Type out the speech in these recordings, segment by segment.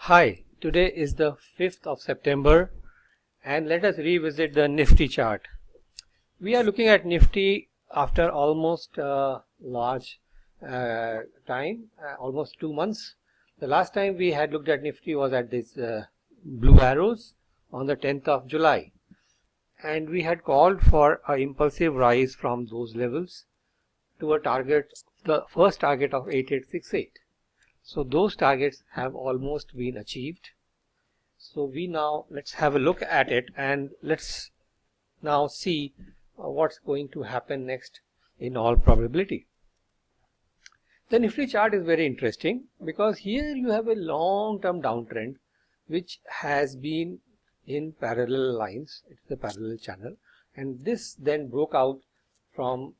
Hi, today is the 5th of September and let us revisit the Nifty chart. We are looking at Nifty after almost large time, almost 2 months. The last time we had looked at Nifty was at this blue arrows on the 10th of July. And we had called for an impulsive rise from those levels to a target, the first target of 8868. So those targets have almost been achieved. So let's have a look at it and let's now see what's going to happen next in all probability. The Nifty chart is very interesting because here you have a long-term downtrend which has been in parallel lines. It's a parallel channel, and this then broke out from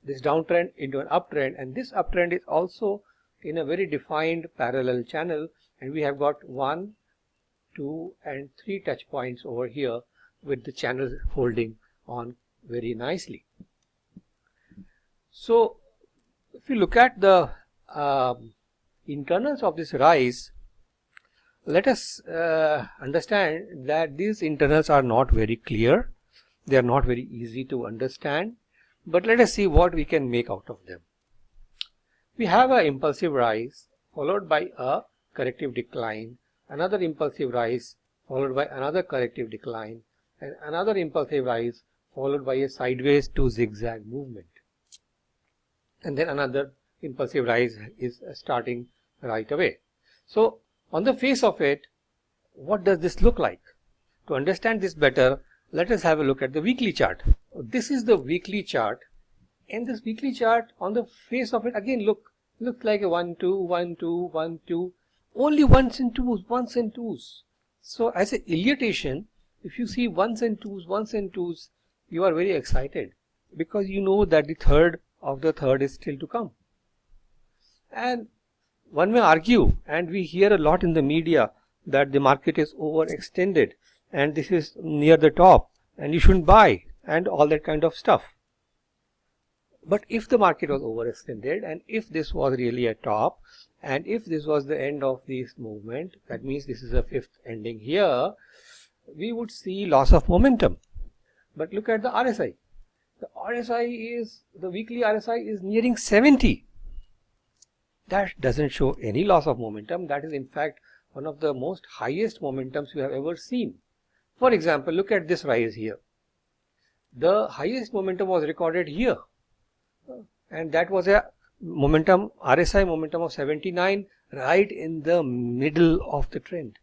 this downtrend into an uptrend, and this uptrend is also in a very defined parallel channel, and we have got 1, 2 and 3 touch points over here with the channel holding on very nicely. So if you look at the internals of this rise, let us understand that these internals are not very clear. They are not very easy to understand, but let us see what we can make out of them. We have an impulsive rise followed by a corrective decline, another impulsive rise followed by another corrective decline, and another impulsive rise followed by a sideways to zigzag movement. And then another impulsive rise is starting right away. So on the face of it, what does this look like? To understand this better, let us have a look at the weekly chart. This is the weekly chart. In this weekly chart, on the face of it, again looks like a 1, 2, 1, 2, 1, 2, only ones and twos. So as an Elliotation, if you see ones and twos, you are very excited because you know that the third of the third is still to come. And one may argue, and we hear a lot in the media, that the market is overextended and this is near the top and you shouldn't buy and all that kind of stuff. But if the market was overextended, and if this was really a top, and if this was the end of this movement, that means this is a fifth ending here, we would see loss of momentum. But look at the RSI. The weekly RSI is nearing 70. That doesn't show any loss of momentum. That is in fact one of the most highest momentums you have ever seen. For example, look at this rise here. The highest momentum was recorded here, and that was a momentum, RSI momentum of 79, right in the middle of the trend.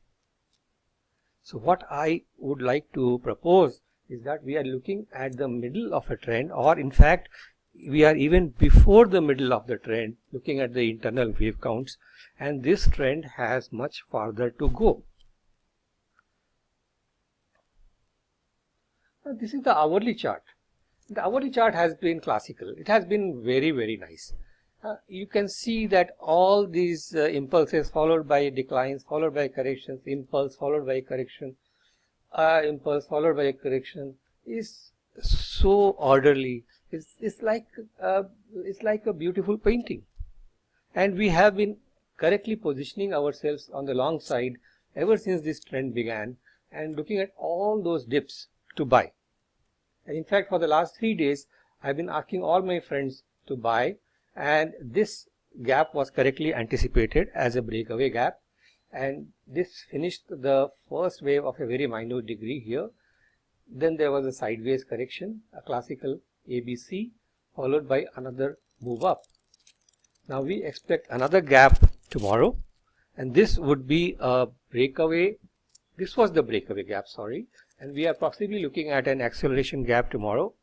So what I would like to propose is that we are looking at the middle of a trend, or in fact we are even before the middle of the trend, looking at the internal wave counts, and this trend has much farther to go. Now, this is the hourly chart. The hourly chart has been classical. It has been very, very nice. You can see that all these impulses followed by declines, followed by corrections, impulse followed by correction, impulse followed by correction is so orderly. It's like a beautiful painting. And we have been correctly positioning ourselves on the long side ever since this trend began, and looking at all those dips to buy. And in fact, for the last 3 days, I've been asking all my friends to buy, and this gap was correctly anticipated as a breakaway gap, and this finished the first wave of a very minute degree here. Then there was a sideways correction, a classical ABC, followed by another move up. Now we expect another gap tomorrow, and this would be a breakaway. This was the breakaway gap, sorry. And we are possibly looking at an acceleration gap tomorrow,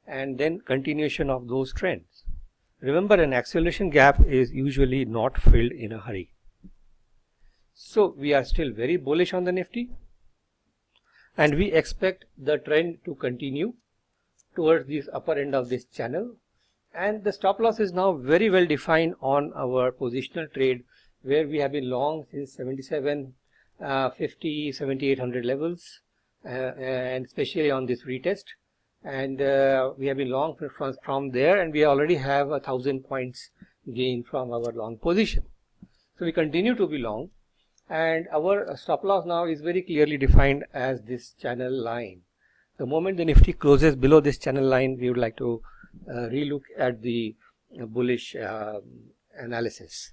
and then continuation of those trends. Remember, an acceleration gap is usually not filled in a hurry. So we are still very bullish on the Nifty, and we expect the trend to continue towards this upper end of this channel. And the stop loss is now very well defined on our positional trade, where we have been long since 7750, 7800 levels. And especially on this retest, and we have been long from there, and we already have 1,000 points gain from our long position. So we continue to be long, and our stop loss now is very clearly defined as this channel line. The moment the Nifty closes below this channel line, we would like to relook at the bullish analysis.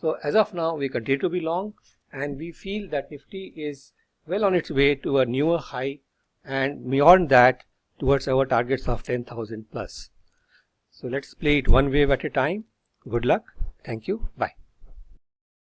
So as of now, we continue to be long, and we feel that Nifty is well on its way to a newer high, and beyond that towards our targets of 10,000 plus. So let's play it one wave at a time. Good luck. Thank you. Bye.